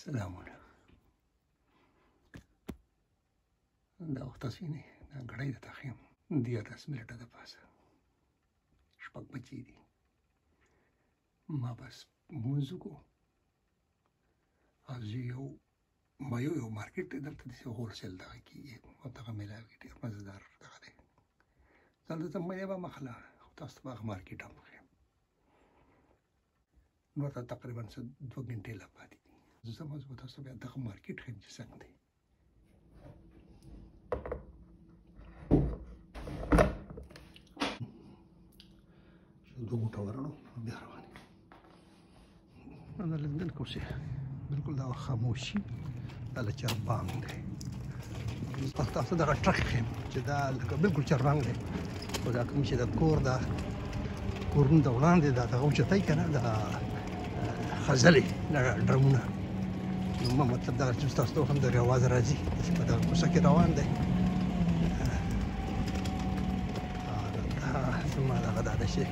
سلامونه دا وخت سینې دا غړې د تخیم دی 10 منټه د پاسه شپږ بجې دي ما بس موزو کو از ما یو مارکیټ دلته د هول سیل دغه کېږي او دغه میلاوي ډېر مزېدار دغه دی دلته مې به مخله خو تاسو به هغه مارکیټ هم وښیم نو ته تقریبا 2 غنټې لا پاتې دي زه به تاسو بیا دغه مارکیټ ښیم چې څنګه دی دو بوټه ورړو بیا روان انا لندن کوشي بالکل دا خاموشي دا چربان دی تاسو دا ټرک خیم چې دا لکه بالکل چربان دی او دا کوم چې د کور دا کورن د وړاندې دا دغه چتای کنه دا خزلې ډرمونه نو مطلب دا چې تاسو هم د رواز راځي په دا کوڅه کې روان دی ثم دا غدا د شي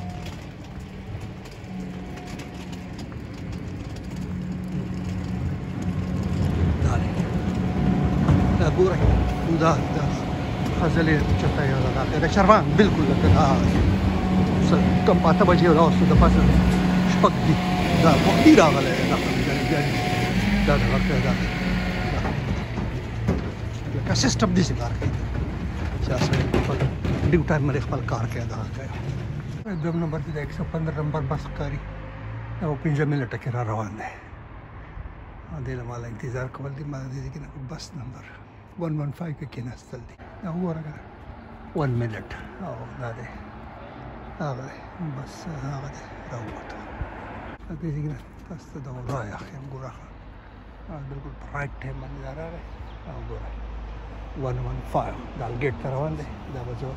ګوره دا خزلې چتای دا چربان بالکل لکه کم پاته بجې راوستو د پاسه شپږ دي دا وختي راغلی دا دغه دا لکه سیسټم داسې کار کوي چې اصل ډیو ټایم باندې خپل کار کوي دغه کوي دویم نمبر کې د 115 نمبر بس ښکاري او 15 منټه کې را روان دی دې له ماله انتظار کول دي ما دې کې بس نمبر 115 کې کېناستل دي دا وګوره کنه 1 منټ او دا دی هغه بس هغه دی راووته دې کې تاسو ته دا وایي اخر ګوره بالکل په رائټ ټایم باندې راغی او ګوره 115 دا ګیټ ته روان دی دا به زه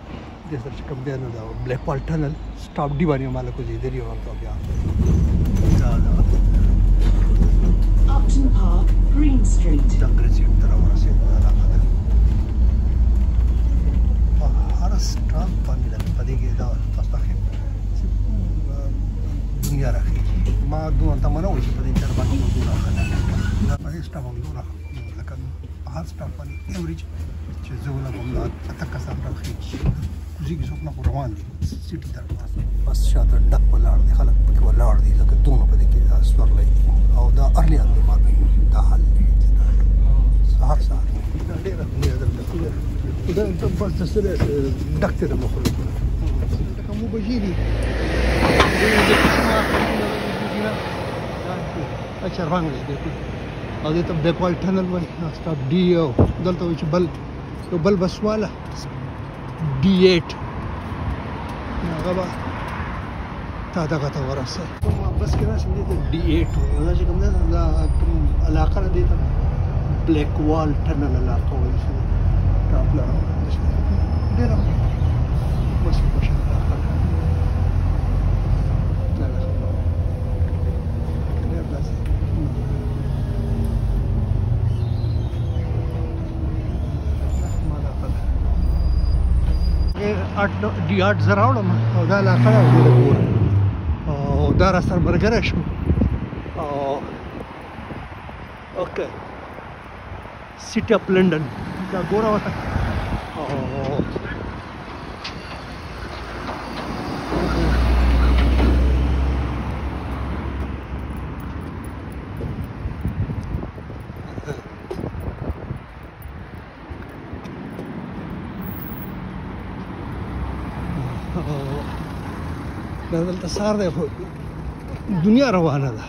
دې سره چې کوم دی نو دا بلیک وال ټنل سټاپ ډي باندې ماله کوزېدلي ورته بیا Upton Park, Green Street. دا ګرځېټ ته راورسېد هر سټاپ باندې لکه په دې کې دا تاسو ته دنیا راخېږي ما دومره تمنا وایي چې په دې چربان کې دومره ښه ده دا په دې سټاپ باندې دومره لکه په هر سټاپ باندې ایوریج چې زه ولګوم دا اته کسان راخېږي کوزېږي څوک نه خو روان دي سټي طرف بس شاته ډک ولاړ دي خلک پکې ولاړ دي لکه دومره په دې کې سورلی دي او دا ارلی اندر مارکیټ دا حل دی سهار سهار دا ډېره دنیا دلته دا بس د سره ډک دی د مخلوق لکه مو بجې دي چربان دی او دې ته بیک وال ټنل وایي سټاپ ډي او دلته وایي چې بل بس والا D8 هغه به تا دغه ته ورسوي بس کې راشم دې ته D8 دا چې کوم دی دا کوم علاقه ده دې ته بلیک وال ټنل علاقه وایي چې ټاپ لا ډېره بس خوشحاله D8 زه راوړم او دا علاقه ده ډېره ګوره او دا را سره ملګری شو او اوکې سټي اف لندن دا ګوره ورته او دا دلته سهار دی خو دنیا روانه ده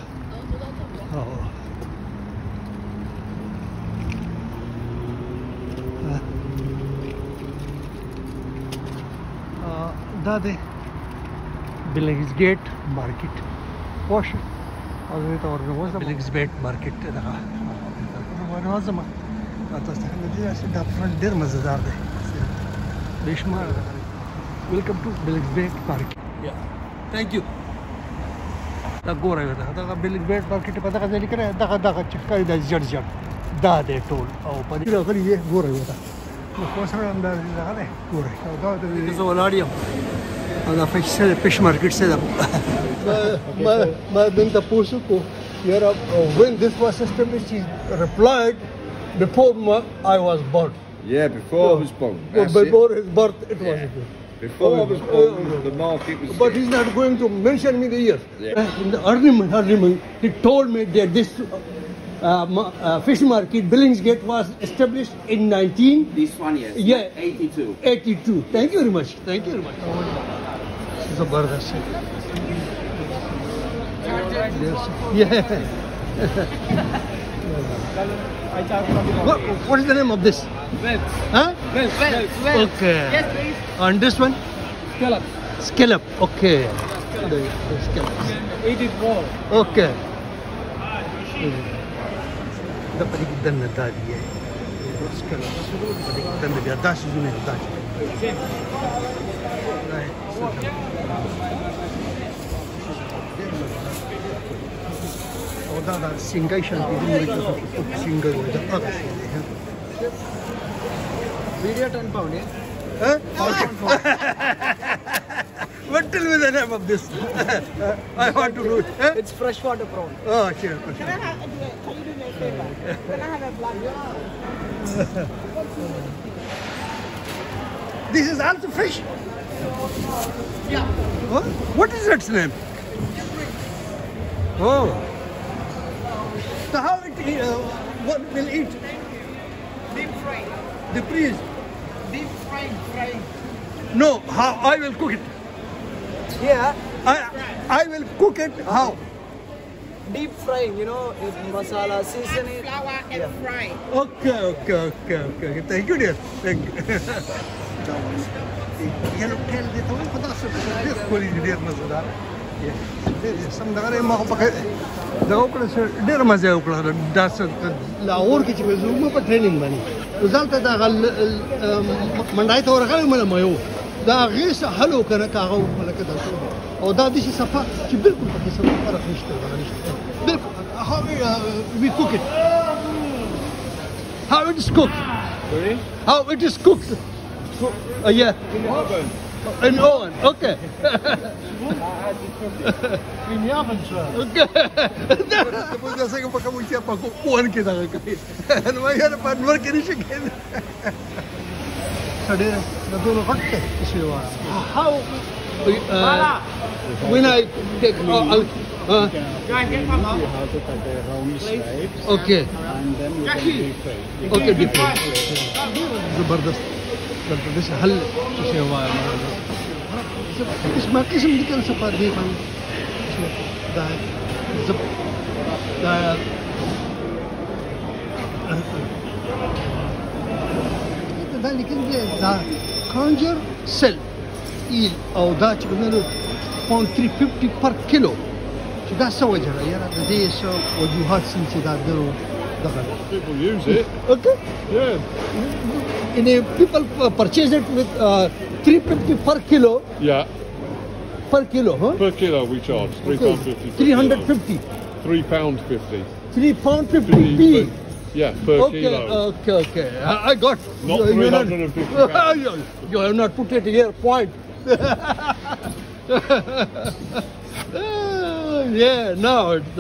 دا دی بلنګز ګیټ مارکیټ واشه او زه ته ورنوځم بلنګز ګیټ مارکیټ دغه ورنوځم تاسو ته دا فرنټ ډېر مزېدار دی بېشمار ویلکم ټو بلنګز ګیټ مارکیټ Thank you. دا ګوره یو دغه بلنګز ګیټ مارکیټ په دغه ځای لیکلی دغه چې ښکاري دا زیړ دا دی ټول او په دې راغلي دی ګوره یو نو خو سره هم دا دغه دی ګوره دا زه ولاړ یم او دا فش مارکیټ څه ده ما دلته پوه شو Europe, when this was established, he replied, before I was born. Yeah, before I was born. Before his birth, it was. Before I was born, the market was. But he's not going to mention me the year. Yeah. In the early, he told me that this fish market, Billingsgate, was established in 19. This one, yes. Yeah. 82. 82. Thank you very much. Thank you very much. Zabardast. Yeah. What is the name of this? Well, Huh? well. Okay. Yes, please. And this one? Scallop. Scallop. Okay. The scallops. 84. Okay. Dapat kita na tadi ya. Scallops. Dapat kita na dash zune dash. Right. da singai shanti singai Video 10 pound, yeah? What tell me the name of this? I want to do it. It's freshwater prawn. Oh, sure. Can you do me a favor? Can I have a black one? This is also fish? Yeah. What is its name? Oh. So how it what will eat? Deep fried. The priest? Deep fried. No, how I will cook it. Yeah, I will cook it how? deep frying, you know, with masala, season it. Flour and fry. Okay. Thank you, dear. Thank you. Yellow tail dito ay patas sa kuli dear na sada. Sam daga rin mga kapag daw ko sir dear mazaw ko das Lahore ki chime zoom pa training bani. Result da gal mandai to rakal mana mayo. Da غيس حلو كان كاغو ولا كذا او دا دي صفا كي بالكل بقي صفا فرق بالكل how we cook it, how it is cooked. Sorry? How it is cooked. Yeah, In the oven. in oven. Okay. In the oven, sir. Okay. Tapos na sa pagkamunsya pa kukuhan kita kay. Ano ba yan pa work ni siya ken. Sade na dono katte siwa. How when I take out okay. And then we can deep fry. Okay, deep fry. Zabardast. This hal siwa. इसमें किस्म निकल सकता है देखा ده اللي كان ده كونجر سيل إيل أو ده تقولنا فون 350 per kilo ده سوى جرا يا رب ده سو وجوهات سنتي ده درو دخل. People use it. Okay. Yeah. And people purchase it with 350 per kilo. Yeah. Per kilo, huh? Per kilo we charge £3.50. 350. £3.50. £3.50p. Yeah, per kilo. Okay. I got. Not You're not- 350 pounds. You have not put it here. Point. Yeah. Now it's.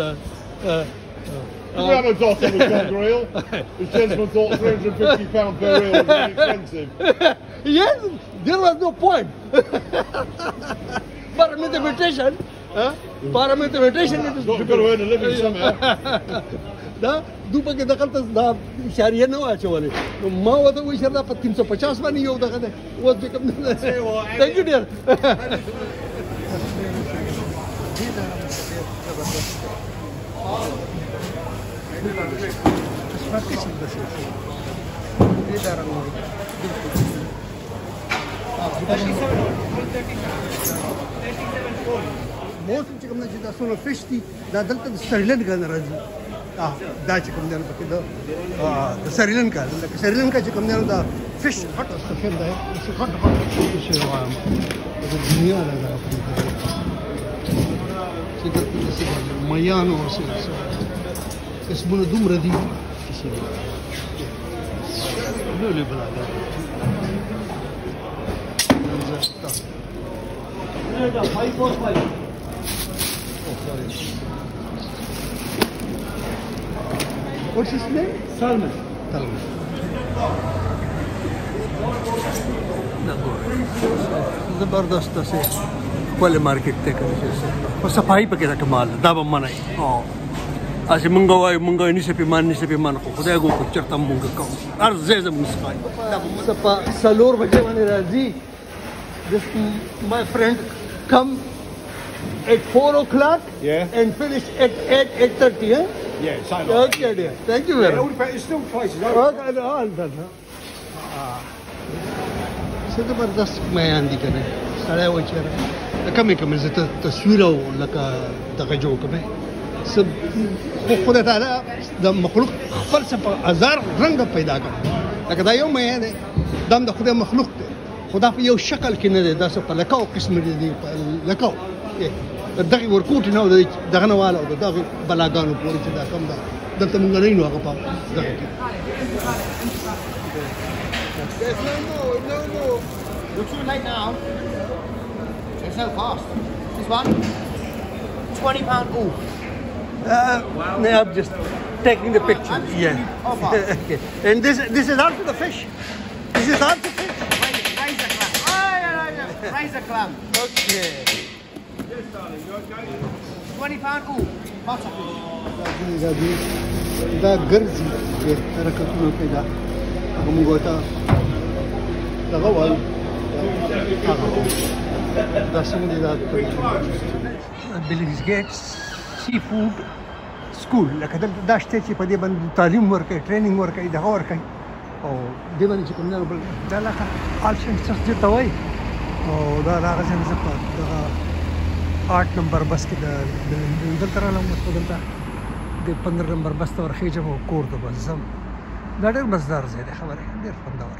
We had a dot on the John Grill. This gentleman thought £350 per reel was very expensive. Yes, there was no point. Parameterization. Parameterization it is. Got to earn a living somehow. Da dupa ke dakal tas da ishariya na wa chawale ma wa da ishar da 350 bani yo da kade wo je kam thank you dear most of the da sono fish da dalta Sri Lanka na raji da chikam dana bakida Sri Lanka chikam dana da fish hot stuff da is hot fish wa dunia la da sidar kisi mayano se اسمه دوم ردي لولي بلا ده What's his name? Salman. Salman. زبردست سے خپل مارکیټ ته کوي او صفائی پکې دا کمال دا به منای او اسی مونږ وای مونږ نشي په مان خو خدای کو چرته مونږ کوم هر ځای زموږ صفائی دا په سلور بجې باندې راځي this my friend come at 4 o'clock and finish at 8:30 huh? Yeah, same. Okay dear, thank you very much. It's still prices. Okay, all done. څه زبردست میان دي کنه سړی و چې کمې زه تصویر او لکه دغه جوړ کړم خو خدای تعالی د مخلوق خپل څه په هزار رنګه پیدا کړ لکه دا یو میان دی دا هم د خدای مخلوق دی خو دا په یو شکل کې نه دی دا څه په لکاو قسم دی په لکاو دغه ورکوټ نه او دغه نه والا او دغه بلاګانو پورې چې دا کم ده دلته مونږ نه یو هغه په دغه کې No. You're too late now. It's so fast. This one, £20 all. No, I'm just taking the picture. Yeah. Okay. And this is after the fish. This is after fish. Razor clam. Razor clam. Okay. £20 all. Butter fish. دا ګرځي د حرکتونو پیدا هغه موږ ته دغه وایو دا څنګه دی دا بلیز ګیټس سی فود سکول لکه دا شته چې په دې باندې تعلیم ورکوي ټریننګ ورکوي دغه ورکوي او دې باندې چې کوم نه بل دا لکه آپشن څه ته وایي او دا هغه څنګه په دغه 8 نمبر بس کې د دلته راغلم په دلته د 15 نمبر بس ته ورخېږم او کور ته بس ځم دا ډېر مزدار ځای دی خبره ډېر خوندور